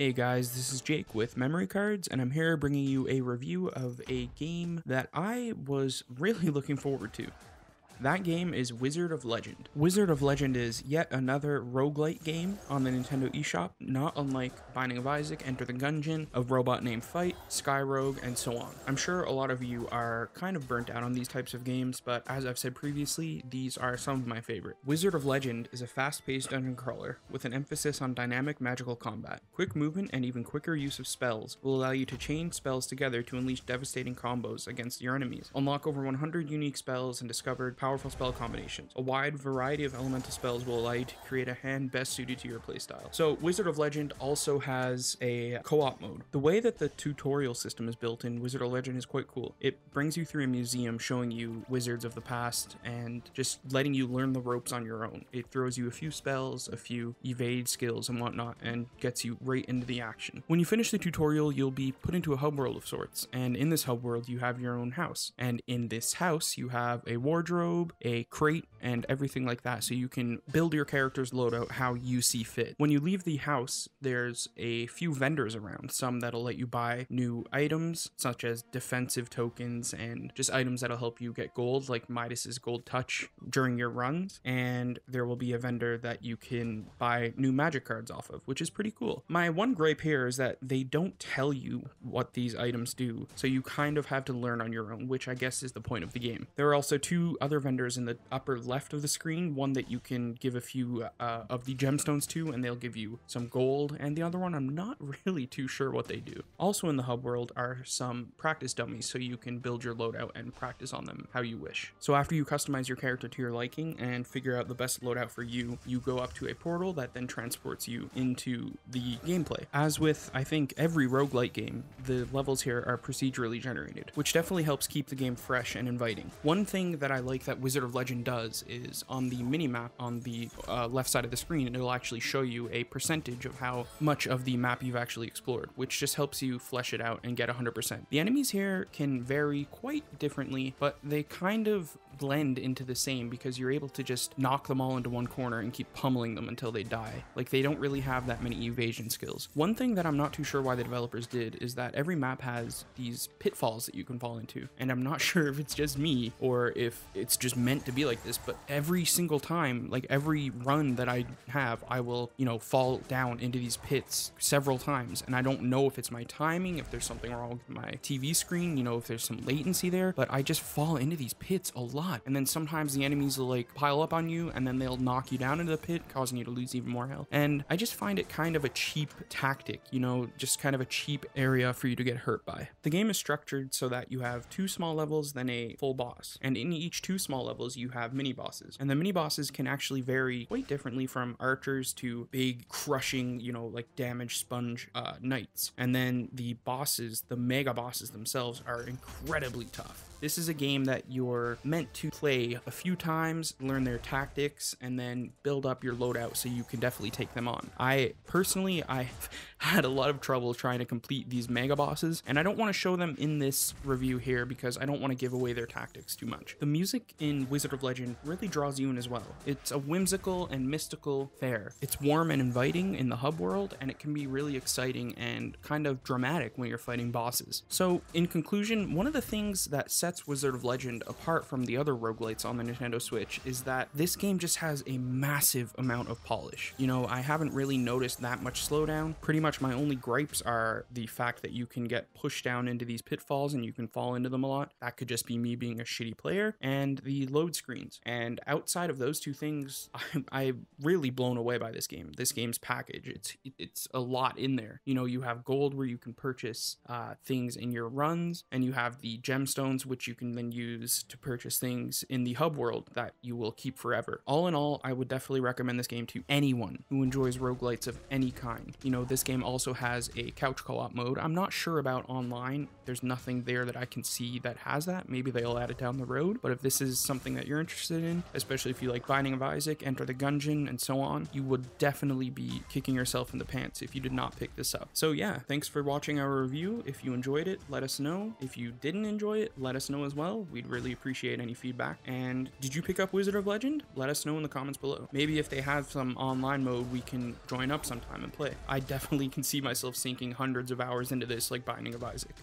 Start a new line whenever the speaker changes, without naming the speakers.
Hey guys, this is Jake with Memory Cards, and I'm here bringing you a review of a game that I was really looking forward to. That game is Wizard of Legend. Wizard of Legend is yet another roguelite game on the Nintendo eShop, not unlike Binding of Isaac, Enter the Gungeon, A Robot Named Fight, Sky Rogue, and so on. I'm sure a lot of you are kind of burnt out on these types of games, but as I've said previously, these are some of my favorite. Wizard of Legend is a fast-paced dungeon crawler with an emphasis on dynamic magical combat. Quick movement and even quicker use of spells will allow you to chain spells together to unleash devastating combos against your enemies. Unlock over 100 unique spells and discover powerful spell combinations. A wide variety of elemental spells will allow you to create a hand best suited to your playstyle. So Wizard of Legend also has a co-op mode. The way that the tutorial system is built in Wizard of Legend is quite cool. It brings you through a museum showing you wizards of the past and just letting you learn the ropes on your own. It throws you a few spells, a few evade skills and whatnot, and gets you right into the action. When you finish the tutorial, you'll be put into a hub world of sorts, and in this hub world you have your own house. And in this house you have a wardrobe, a crate, and everything like that, so you can build your character's loadout how you see fit. When you leave the house, there's a few vendors around, some that'll let you buy new items such as defensive tokens and just items that'll help you get gold, like Midas's gold touch during your runs, and there will be a vendor that you can buy new magic cards off of, which is pretty cool. My one gripe here is that they don't tell you what these items do, so you kind of have to learn on your own, which I guess is the point of the game. There are also two other vendors in the upper left of the screen, one that you can give a few of the gemstones to and they'll give you some gold, and the other one I'm not really too sure what they do. Also in the hub world are some practice dummies, so you can build your loadout and practice on them how you wish. So after you customize your character to your liking and figure out the best loadout for you, you go up to a portal that then transports you into the gameplay. As with I think every roguelite game, the levels here are procedurally generated, which definitely helps keep the game fresh and inviting. One thing that I like that Wizard of Legend does is on the mini-map on the left side of the screen, it'll actually show you a percentage of how much of the map you've actually explored, which just helps you flesh it out and get 100%. The enemies here can vary quite differently, but they kind of blend into the same because you're able to just knock them all into one corner and keep pummeling them until they die. Like, they don't really have that many evasion skills. One thing that I'm not too sure why the developers did is that every map has these pitfalls that you can fall into, and I'm not sure if it's just me or if it's just meant to be like this, but every single time, like every run that I have, I will, fall down into these pits several times, and I don't know if it's my timing, if there's something wrong with my TV screen, if there's some latency there, but I just fall into these pits a lot. And then sometimes the enemies will like pile up on you and then they'll knock you down into the pit, causing you to lose even more health. And I just find it kind of a cheap tactic, just kind of a cheap area for you to get hurt by. The game is structured so that you have 2 small levels, then a full boss, and in each 2 small levels you have mini bosses, and the mini bosses can actually vary quite differently from archers to big crushing, like damage sponge knights. And then the bosses, the mega bosses themselves, are incredibly tough. This is a game that you're meant to play a few times, learn their tactics, and then build up your loadout so you can definitely take them on. I've had a lot of trouble trying to complete these mega bosses, and I don't want to show them in this review here because I don't want to give away their tactics too much. The music in Wizard of Legend really draws you in as well. It's a whimsical and mystical fare. It's warm and inviting in the hub world, and it can be really exciting and kind of dramatic when you're fighting bosses. So in conclusion, one of the things that sets Wizard of Legend apart from the other roguelites on the Nintendo Switch is that this game just has a massive amount of polish. I haven't really noticed that much slowdown. Pretty much my only gripes are the fact that you can get pushed down into these pitfalls and you can fall into them a lot. That could just be me being a shitty player, and the load screens. And outside of those 2 things, I'm really blown away by this game. This game's package, it's a lot in there. You have gold where you can purchase things in your runs, and you have the gemstones which you can then use to purchase things in the hub world that you will keep forever. All in all, I would definitely recommend this game to anyone who enjoys roguelites of any kind. This game also has a couch co-op mode. I'm not sure about online. There's nothing there that I can see that has that. Maybe they'll add it down the road, but if this is something that you're interested in, especially if you like Binding of Isaac, Enter the Gungeon, and so on, you would definitely be kicking yourself in the pants if you did not pick this up. So yeah, thanks for watching our review. If you enjoyed it, let us know. If you didn't enjoy it, let us know as well. We'd really appreciate any feedback. And did you pick up Wizard of Legend? Let us know in the comments below. Maybe if they have some online mode, we can join up sometime and play. I definitely definitely can see myself sinking hundreds of hours into this like Binding of Isaac.